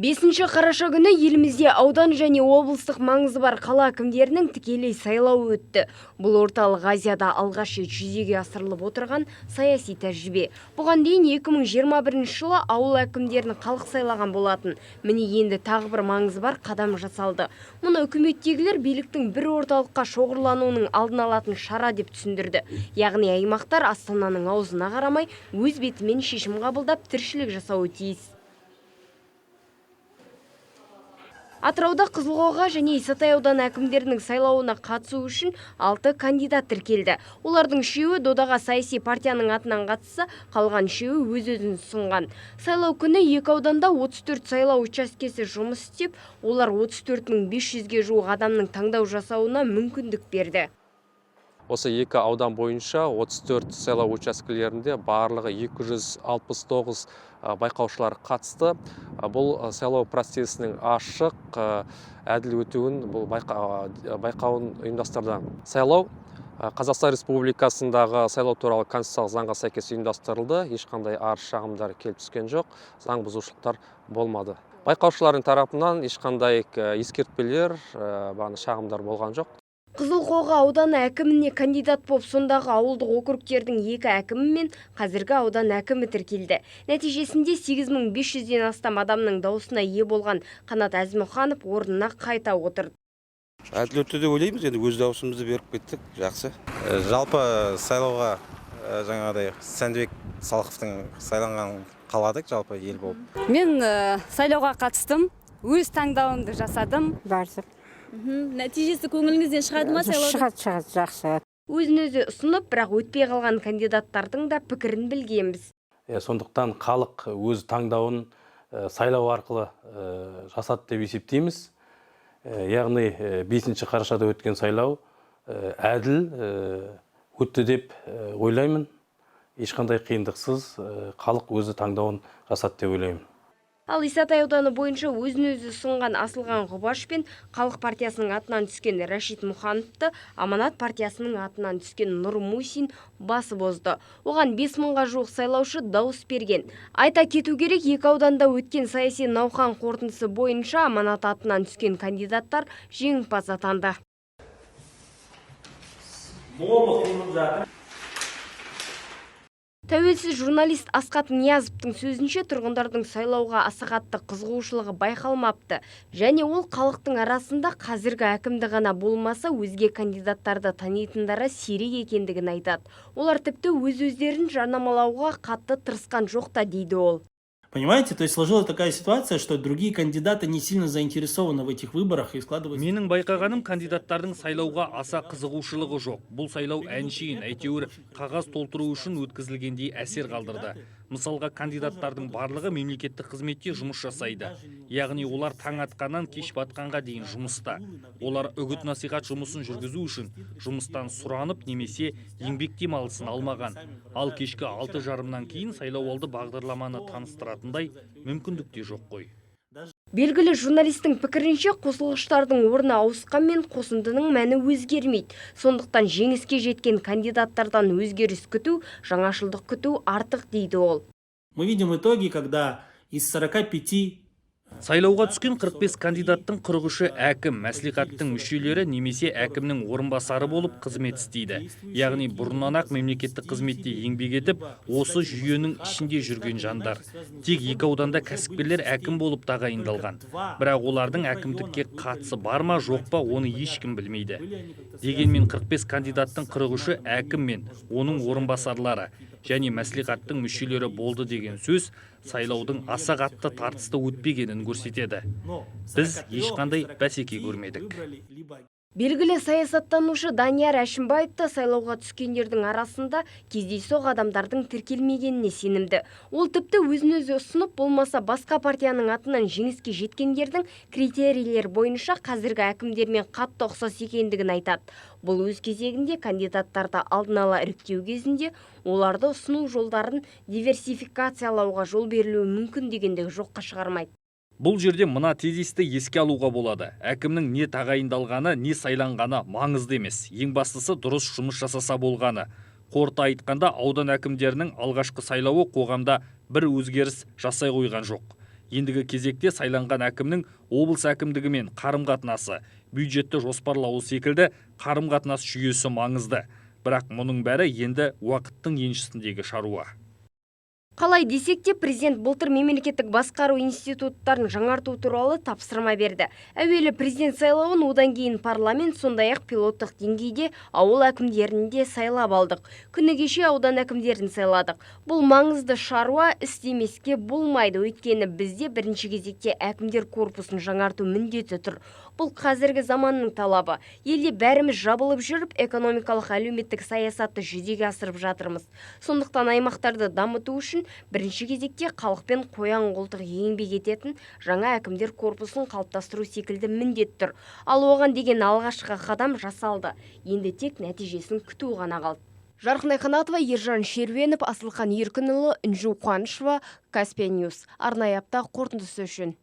5 қараша күні елімізде аудан және облыстық маңызы бар қала әкімдерінің тікелей сайлауы өтті. Бұл орталық Азияда алғаш рет жүзеге асырылып отырған саяси тәжірибе. Бұған дейін 2021 жылы ауыл әкімдерін халық сайлаған болатын. Міне енді тағы бір маңызы бар қадам жасалды. Мұны үкіметтегілер биліктің бір орталыққа шоғырлануының алдын алатын шара деп түсіндірді. Яғни аймақтар Астананың аузына қарамай өз бетімен шешім қабылдап тіршілік жасауы тиіс. Атырауда Қызылқоға және Исатай ауданы әкімдерінің сайлауына қатысу үшін 6 кандидат тіркелді. Олардың 3-і додаға саяси партияның атынан қатысса, қалған 3-і өз-өзін ұсынған. Сайлау күні 2 ауданда 34 сайлау учаскесі жұмыс істеп, олар 34.500-ге жуық адамның таңдау жасауына мүмкіндік берді. Осы 2 аудан бойынша 34 сайлау учаскелерінде барлығы 269 байқаушылар қатысты. Бұл сайлау процесінің ашық, әділ өтуін бұл байқауын ұйымдастырды. Сайлау Қазақстан Республикасындағы сайлау туралы конституциялық заңға сәйкес ұйымдастырылды. Ешқандай арыз шағымдар келіп түскен жоқ, заң бұзушылықтар болмады. Байқаушылардың тарапынан ешқандай ескертпелер, шағымдар болған жоқ. Қызылқоға ауданы әкіміне кандидат боп сондағы ауылдық округтердің 2 әкімі мен қазіргі аудан әкімі тіркелді. Нәтижесінде 8500-ден астам адамның дауысына ие болған Қанат Әзімханов орнына қайта отырды. Әділ өтті деп ойлаймыз, енді өз дауысымызды беріп кеттік, жақсы. Жалпы сайлауға жаңағыдай Сәндібек Салықовтың сайланғанын қаладық, жалпы ел болып. Мен сайлауға қатыстым, өз таңдауымды жасадым. Бардық. Нәтижесі көңіліңізден шығады ма сайлауда? Шығады, жақсы. Өзін-өзі ұсынып, бірақ өтпей қалған кандидаттардың да пікірін білгенбіз. Сондықтан халық өз таңдауын сайлау арқылы жасады деп есептейміз. Яғни 5 қарашада өткен сайлау әділ өтті деп ойлаймын. Ешқандай қиындықсыз халық өзі таңдауын жасады деп ойлаймын. Ал Исатай ауданы бойынша өзін-өзі ұсынған Асылған Ғұбаш пен Халық партиясының атынан түскен Рашид Мұхановты Аманат партиясының атынан түскен Нұр Мусин басы бозды. Оған 5000-ға жуық сайлаушы дауыс берген. Айта кету керек, 2 ауданда өткен саяси науқан қорытындысы бойынша Аманат атынан түскен кандидаттар жеңімпаз атанды. Тәуелсіз журналист Асқат Ниязовтың сөзінше тұрғындардың сайлауға аса қатты қызығушылығы байқалмапты. Және ол халықтың арасында қазіргі әкімді ғана болмаса өзге кандидаттарды танитындары сирек екендігін айтады. Олар тіпті өз-өздерін жарнамалауға қатты тырысқан жоқ та дейді ол. Понимаете, то есть сложилась такая ситуация, что другие кандидаты не сильно заинтересованы в этих выборах и складываются. Менің байқағаным кандидаттардың сайлауға аса қызығушылығы жоқ. Бұл сайлау әншейін, әйтеуір қағаз толтыру үшін өткізілгендей әсер қалдырды. Мысалға, кандидаттардың барлығы мемлекеттік қызметте жұмыс жасайды. Яғни олар таң атқаннан кеш батқанға дейін жұмыста. Олар үгіт насихат жұмысын жүргізу үшін жұмыстан сұранып немесе еңбек демалысын алмаған. Ал кешкі 6:30-нан кейін сайлауалды бағдарламаны таныстыратындай мүмкіндік те жоқ қой. Белгілі журналистің пікірінше қосылғыштардың орны ауысқанмен қосындының мәні өзгермейді. Сондықтан жеңіске жеткен кандидаттардан өзгеріс күту, жаңашылдық күту артық дейді ол. Мы видим итоги, когда из 45 Сайлауға түскен 45 кандидаттың 43-і әкім, мәслихаттың мүшелері немесе әкімнің орынбасары болып қызмет істейді. Яғни бұрыннан-ақ мемлекеттік қызметте еңбек етіп, осы жүйенің ішінде жүрген жандар. Тек 2 ауданда кәсіпкерлер әкім болып тағайындалған. Бірақ олардың әкімдікке қатысы бар ма, жоқ па, оны ешкім білмейді. Дегенмен 45 кандидаттың 43-і әкім мен оның орынбасарлары және мәслихаттың мүшелері болды деген сөз сайлаудың аса қатты тартысты өтпегенін көрсетеді. Біз ешқандай бәсеке көрмедік. Белгілі саясаттанушы Данияр Әшімбаев сайлауға түскендердің арасында кездейсоқ адамдардың тіркелмегеніне сенімді. Ол тіпті өзін-өзі ұсынып болмаса басқа партияның атынан жеңіске жеткендердің критерийлер бойынша қазіргі әкімдермен қатты ұқсас екендігін айтады. Бұл өз кезегінде кандидаттарды алдын ала іріктеу кезінде оларды ұсыну жолдарын диверсификациялауға жол берілуі мүмкін дегендігі жоққа шығармайды. Бұл жерде мына тезисті еске алуға болады. Әкімнің не тағайындалғаны, не сайланғаны маңызды емес. Ең бастысы дұрыс жұмыс жасаса болғаны. Қорыта айтқанда, аудан әкімдерінің алғашқы сайлауы қоғамда бір өзгеріс жасай қойған жоқ. Ендігі кезекте сайланған әкімнің облыс әкімдігімен қарым-қатынасы, бюджетті жоспарлауы секілді қарым-қатынас жүйесі маңызды. Бірақ мұның бәрі енді уақыттың еншісіндегі шаруа. Қалай десек те, президент былтыр мемлекеттік басқару институттарын жаңарту туралы тапсырма берді. Әуелі президент сайлауын, одан кейін парламент, сондай-ақ пилоттық деңгейде ауыл әкімдерінде сайлап алдық. Күні кеше аудан әкімдерін сайладық. Бұл маңызды шаруа, істемеске болмайды, өйткені бізде бірінші кезекте әкімдер корпусын жаңарту міндеті тұр. Бұл қазіргі заманның талабы. Елде бәріміз жабылып жүріп, экономикалық әлеуметтік саясатты жүзеге асырып жатырмыз. Сондықтан аймақтарды дамыту үшін бірінші кезекте халықпен қоян қолтық еңбек ететін жаңа әкімдер корпусын қалыптастыру секілді міндет тұр. Ал оған деген алғашқы қадам жасалды. Енді тек нәтижесін күту ғана қалды. Жарқын Айқанатова, Ержан Шервенов, Асылхан Еркінұлы, Үнжу Қуанышева, Каспия Ньюс. Арнайы апта қорытындысы үшін.